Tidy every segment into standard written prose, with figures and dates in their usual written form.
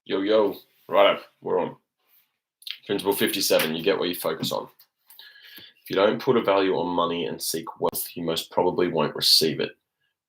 Yo, righto, we're on. Principle 57, you get what you focus on. If you don't put a value on money and seek wealth, you most probably won't receive it.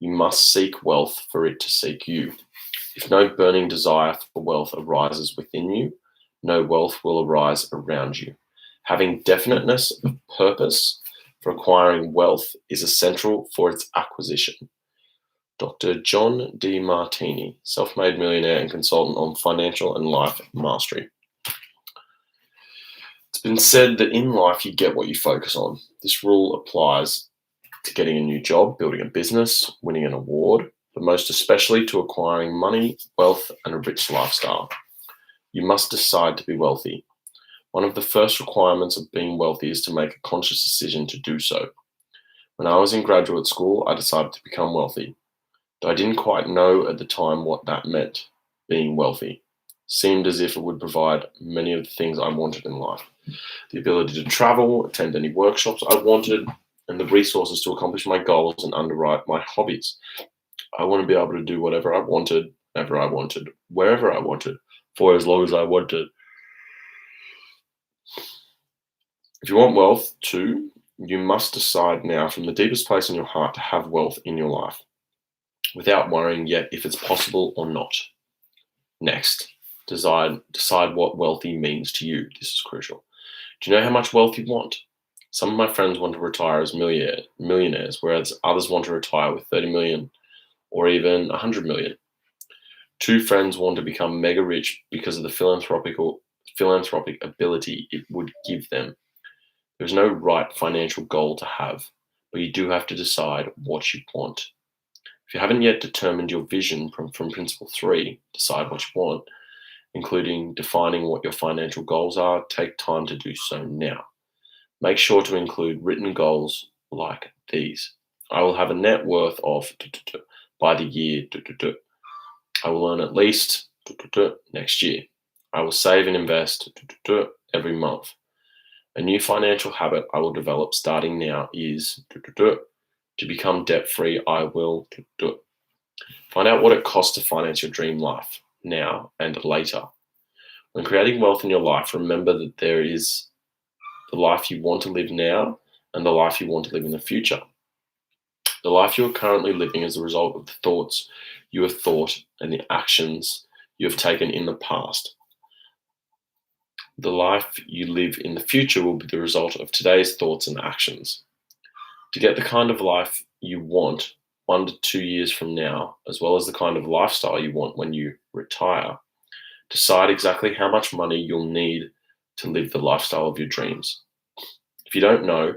You must seek wealth for it to seek you. If no burning desire for wealth arises within you, no wealth will arise around you. Having definiteness of purpose for acquiring wealth is essential for its acquisition. Dr. John D. Martini, self-made millionaire and consultant on financial and life mastery. It's been said that in life you get what you focus on. This rule applies to getting a new job, building a business, winning an award, but most especially to acquiring money, wealth, and a rich lifestyle. You must decide to be wealthy. One of the first requirements of being wealthy is to make a conscious decision to do so. When I was in graduate school, I decided to become wealthy. Though I didn't quite know at the time what that meant, being wealthy. Seemed as if it would provide many of the things I wanted in life. The ability to travel, attend any workshops I wanted, and the resources to accomplish my goals and underwrite my hobbies. I want to be able to do whatever I wanted, whenever I wanted, wherever I wanted, for as long as I wanted. If you want wealth too, you must decide now from the deepest place in your heart to have wealth in your life, without worrying yet if it's possible or not. Next, decide what wealthy means to you. This is crucial. Do you know how much wealth you want? Some of my friends want to retire as millionaires, whereas others want to retire with 30 million or even 100 million. Two friends want to become mega rich because of the philanthropic ability it would give them. There's no right financial goal to have, but you do have to decide what you want. If you haven't yet determined your vision from Principle 3, decide what you want, including defining what your financial goals are, take time to do so now. Make sure to include written goals like these. I will have a net worth of by the year. I will earn at least next year. I will save and invest every month. A new financial habit I will develop starting now is to become debt-free. I will find out what it costs to finance your dream life now and later. When creating wealth in your life, remember that there is the life you want to live now and the life you want to live in the future. The life you are currently living is a result of the thoughts you have thought and the actions you have taken in the past. The life you live in the future will be the result of today's thoughts and actions. To get the kind of life you want 1 to 2 years from now, as well as the kind of lifestyle you want when you retire, decide exactly how much money you'll need to live the lifestyle of your dreams. If you don't know,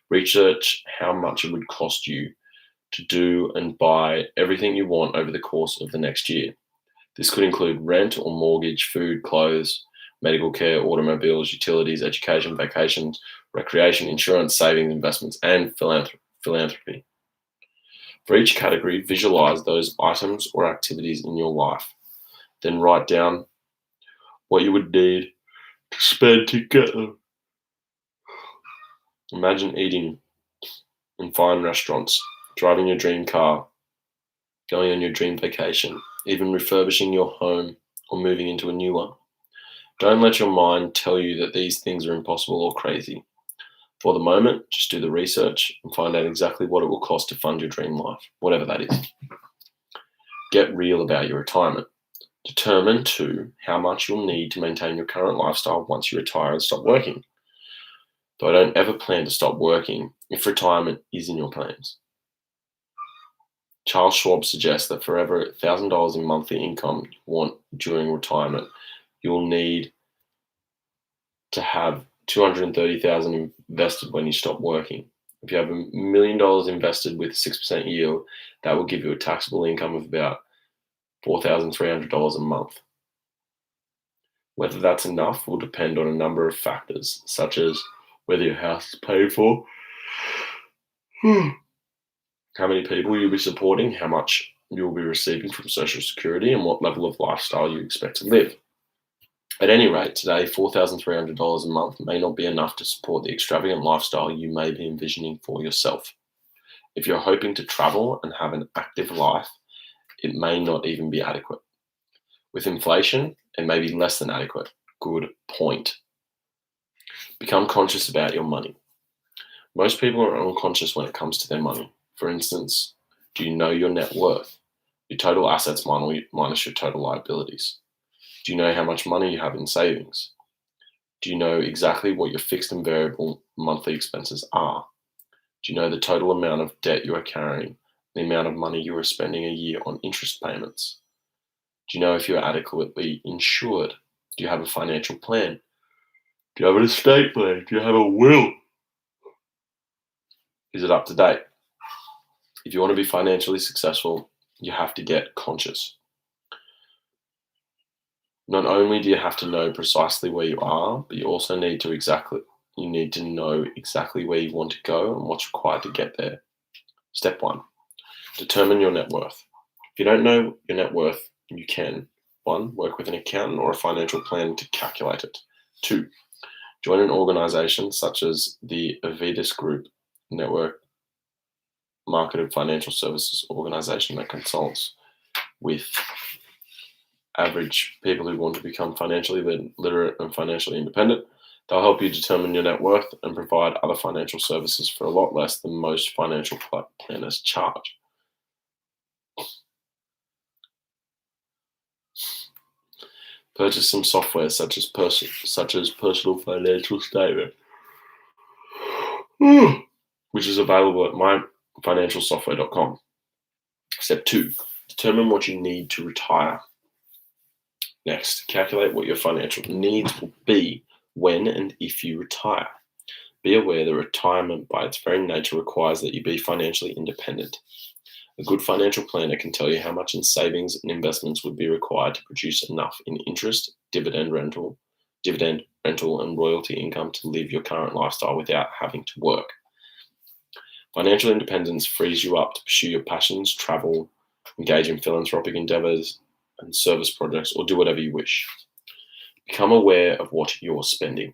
research how much it would cost you to do and buy everything you want over the course of the next year. This could include rent or mortgage, food, clothes, medical care, automobiles, utilities, education, vacations, recreation, insurance, savings, investments, and philanthropy. For each category, visualize those items or activities in your life. Then write down what you would need to spend to get them. Imagine eating in fine restaurants, driving your dream car, going on your dream vacation, even refurbishing your home or moving into a new one. Don't let your mind tell you that these things are impossible or crazy. For the moment, just do the research and find out exactly what it will cost to fund your dream life, whatever that is. Get real about your retirement. Determine, too, how much you'll need to maintain your current lifestyle once you retire and stop working. Though I don't ever plan to stop working if retirement is in your plans. Charles Schwab suggests that for every $1,000 in monthly income you want during retirement, you'll need to have $230,000 invested when you stop working. If you have $1 million invested with 6% yield, that will give you a taxable income of about $4,300 a month. Whether that's enough will depend on a number of factors, such as whether your house is paid for, how many people you'll be supporting, how much you'll be receiving from Social Security, and what level of lifestyle you expect to live. At any rate, today, $4,300 a month may not be enough to support the extravagant lifestyle you may be envisioning for yourself. If you're hoping to travel and have an active life, it may not even be adequate. With inflation, it may be less than adequate. Good point. Become conscious about your money. Most people are unconscious when it comes to their money. For instance, do you know your net worth? Your total assets minus your total liabilities. Do you know how much money you have in savings? Do you know exactly what your fixed and variable monthly expenses are? Do you know the total amount of debt you are carrying, the amount of money you are spending a year on interest payments? Do you know if you are adequately insured? Do you have a financial plan? Do you have an estate plan? Do you have a will? Is it up to date? If you want to be financially successful, you have to get conscious. Not only do you have to know precisely where you are, but you also need to know exactly where you want to go and what's required to get there. Step 1, determine your net worth. If you don't know your net worth, you can 1, work with an accountant or a financial plan to calculate it. 2, join an organization such as the Avidus Group network marketed financial services organization that consults with average people who want to become financially literate and financially independent. They'll help you determine your net worth and provide other financial services for a lot less than most financial planners charge. Purchase some software such as Personal Financial Statement, which is available at myfinancialsoftware.com. Step 2, determine what you need to retire. Next, calculate what your financial needs will be when and if you retire. Be aware that retirement by its very nature requires that you be financially independent. A good financial planner can tell you how much in savings and investments would be required to produce enough in interest, dividend rental, and royalty income to live your current lifestyle without having to work. Financial independence frees you up to pursue your passions, travel, engage in philanthropic endeavors and service projects, or do whatever you wish. Become aware of what you're spending.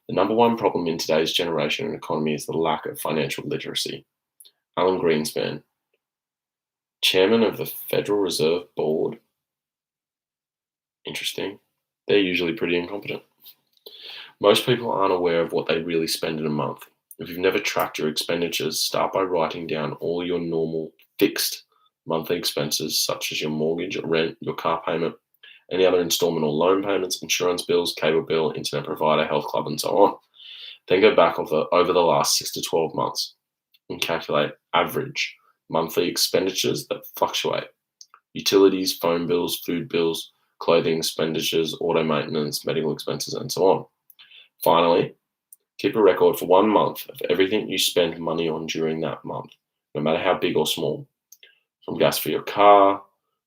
The number one problem in today's generation and economy is the lack of financial literacy. Alan Greenspan, chairman of the Federal Reserve Board. Interesting. They're usually pretty incompetent. Most people aren't aware of what they really spend in a month. If you've never tracked your expenditures, start by writing down all your normal fixed monthly expenses, such as your mortgage, your rent, your car payment, any other installment or loan payments, insurance bills, cable bill, internet provider, health club, and so on. Then go back over the last 6 to 12 months and calculate average monthly expenditures that fluctuate. Utilities, phone bills, food bills, clothing expenditures, auto maintenance, medical expenses, and so on. Finally, keep a record for 1 month of everything you spend money on during that month, no matter how big or small. From gas for your car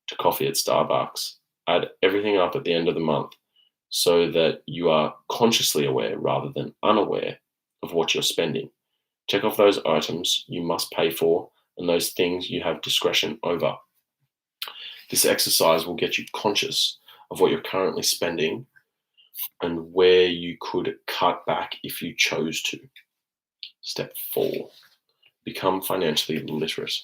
to coffee at Starbucks. Add everything up at the end of the month so that you are consciously aware rather than unaware of what you're spending. Check off those items you must pay for and those things you have discretion over. This exercise will get you conscious of what you're currently spending and where you could cut back if you chose to. Step 4, become financially literate.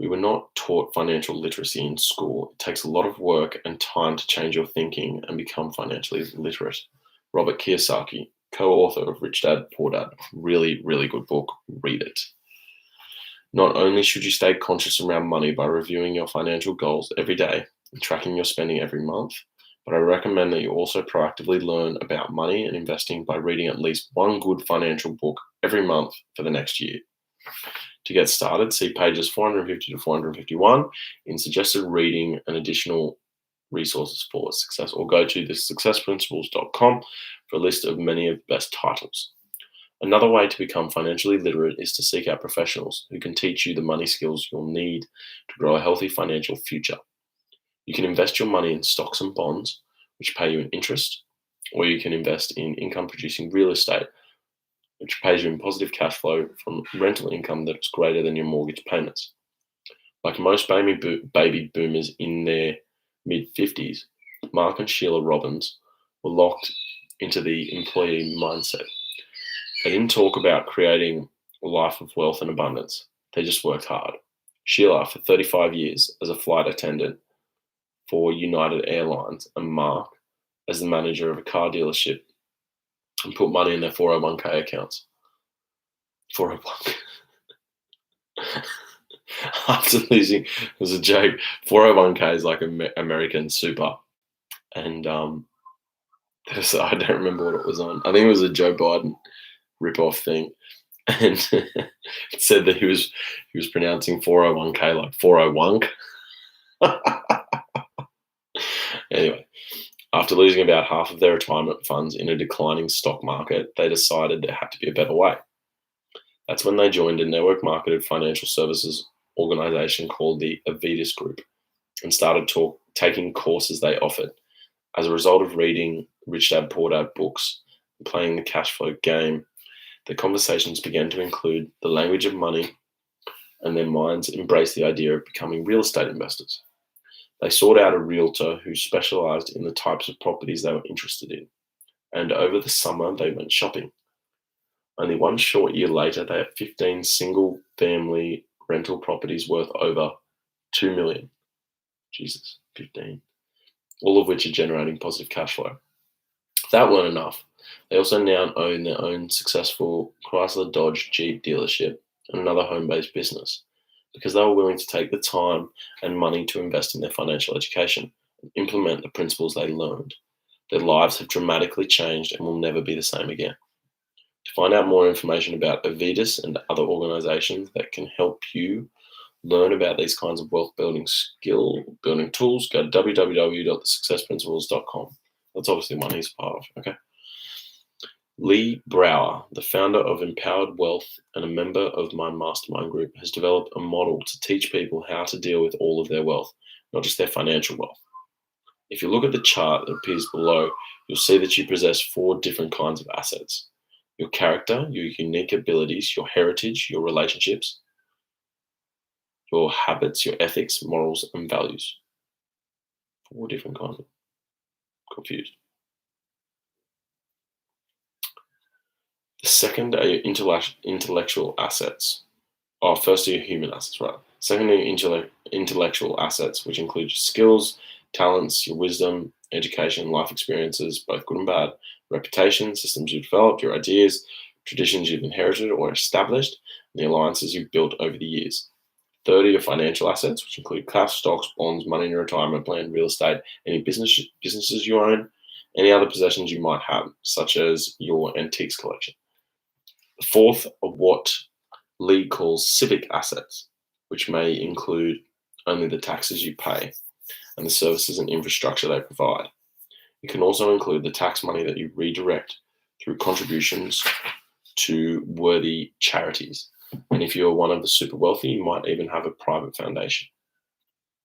We were not taught financial literacy in school. It takes a lot of work and time to change your thinking and become financially literate. Robert Kiyosaki, co-author of Rich Dad, Poor Dad. Really, really good book. Read it. Not only should you stay conscious around money by reviewing your financial goals every day and tracking your spending every month, but I recommend that you also proactively learn about money and investing by reading at least one good financial book every month for the next year. To get started, see pages 450 to 451 in suggested reading and additional resources for success, or go to thesuccessprinciples.com for a list of many of the best titles. Another way to become financially literate is to seek out professionals who can teach you the money skills you'll need to grow a healthy financial future. You can invest your money in stocks and bonds, which pay you an interest, or you can invest in income-producing real estate, which pays you in positive cash flow from rental income that is greater than your mortgage payments. Like most baby boomers in their mid-50s, Mark and Sheila Robbins were locked into the employee mindset. They didn't talk about creating a life of wealth and abundance. They just worked hard. Sheila, for 35 years as a flight attendant, for United Airlines and Mark as the manager of a car dealership and put money in their 401k accounts. 401k. After losing, it was a joke. 401k is like American super. And I don't remember what it was on. I think it was a Joe Biden rip-off thing. And it said that he was pronouncing 401k like 401. Anyway, after losing about half of their retirement funds in a declining stock market, they decided there had to be a better way. That's when they joined a network-marketed financial services organization called the Avitis Group and started taking courses they offered. As a result of reading Rich Dad Poor Dad books and playing the cash flow game, the conversations began to include the language of money, and their minds embraced the idea of becoming real estate investors. They sought out a realtor who specialized in the types of properties they were interested in, and over the summer they went shopping. Only one short year later, they had 15 single-family rental properties worth over $2 million. Jesus, 15. All of which are generating positive cash flow. If that weren't enough, they also now own their own successful Chrysler Dodge Jeep dealership and another home-based business because they were willing to take the time and money to invest in their financial education and implement the principles they learned. Their lives have dramatically changed and will never be the same again. To find out more information about Avitis and other organizations that can help you learn about these kinds of wealth building tools, go to www.thesuccessprinciples.com. That's obviously one he's part of. Okay. Lee Brower, the founder of Empowered Wealth and a member of my mastermind group, has developed a model to teach people how to deal with all of their wealth, not just their financial wealth. If you look at the chart that appears below, you'll see that you possess 4 different kinds of assets: your character, your unique abilities, your heritage, your relationships, your habits, your ethics, morals, and values. 4 different kinds of confused. The second are your intellectual assets. First are your human assets, right? Second are your intellectual assets, which include your skills, talents, your wisdom, education, life experiences, both good and bad, reputation, systems you've developed, your ideas, traditions you've inherited or established, and the alliances you've built over the years. Third are your financial assets, which include cash, stocks, bonds, money in your retirement plan, real estate, any businesses you own, any other possessions you might have, such as your antiques collection. The fourth are what Lee calls civic assets, which may include only the taxes you pay and the services and infrastructure they provide. It can also include the tax money that you redirect through contributions to worthy charities. And if you're one of the super wealthy, you might even have a private foundation.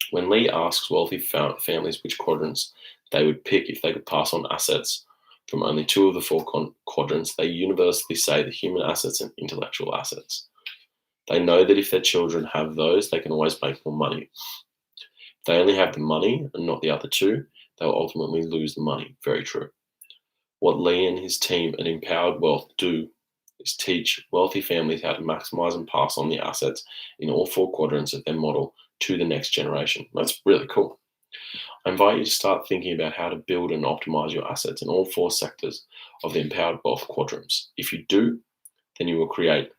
When Lee asks wealthy families which quadrants they would pick if they could pass on assets from only 2 of the 4 quadrants, they universally say the human assets and intellectual assets. They know that if their children have those, they can always make more money. If they only have the money and not the other 2, they'll ultimately lose the money. Very true. What Lee and his team at Empowered Wealth do is teach wealthy families how to maximize and pass on the assets in all 4 quadrants of their model to the next generation. That's really cool. I invite you to start thinking about how to build and optimize your assets in all 4 sectors of the Empowered Wealth quadrants. If you do, then you will create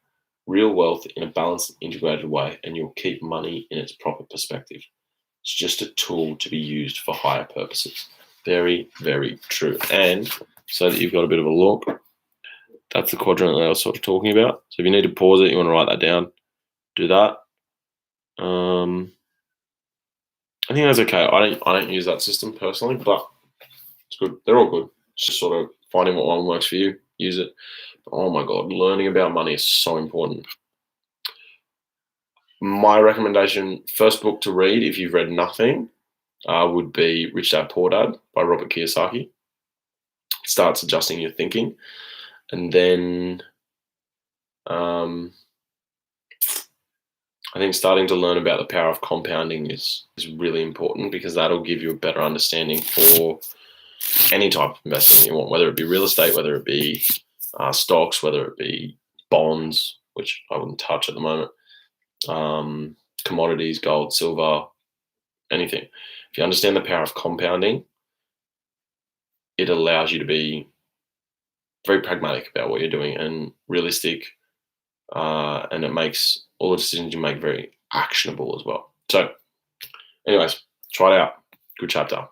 real wealth in a balanced, integrated way, and you'll keep money in its proper perspective. It's just a tool to be used for higher purposes. Very, very true. And so that you've got a bit of a look, that's the quadrant that I was sort of talking about. So if you need to pause it, you want to write that down, do that. I think that's okay. I don't use that system personally, but it's good. They're all good. It's just sort of finding what one works for you, use it. Oh my God, learning about money is so important. My recommendation, first book to read if you've read nothing, would be Rich Dad Poor Dad by Robert Kiyosaki. It starts adjusting your thinking. And then I think starting to learn about the power of compounding is really important, because that'll give you a better understanding for any type of investment you want, whether it be real estate, whether it be stocks, whether it be bonds, which I wouldn't touch at the moment, commodities, gold, silver, anything. If you understand the power of compounding, it allows you to be very pragmatic about what you're doing and realistic, and it makes all the decisions you make very actionable as well. So, anyways, try it out. Good chapter.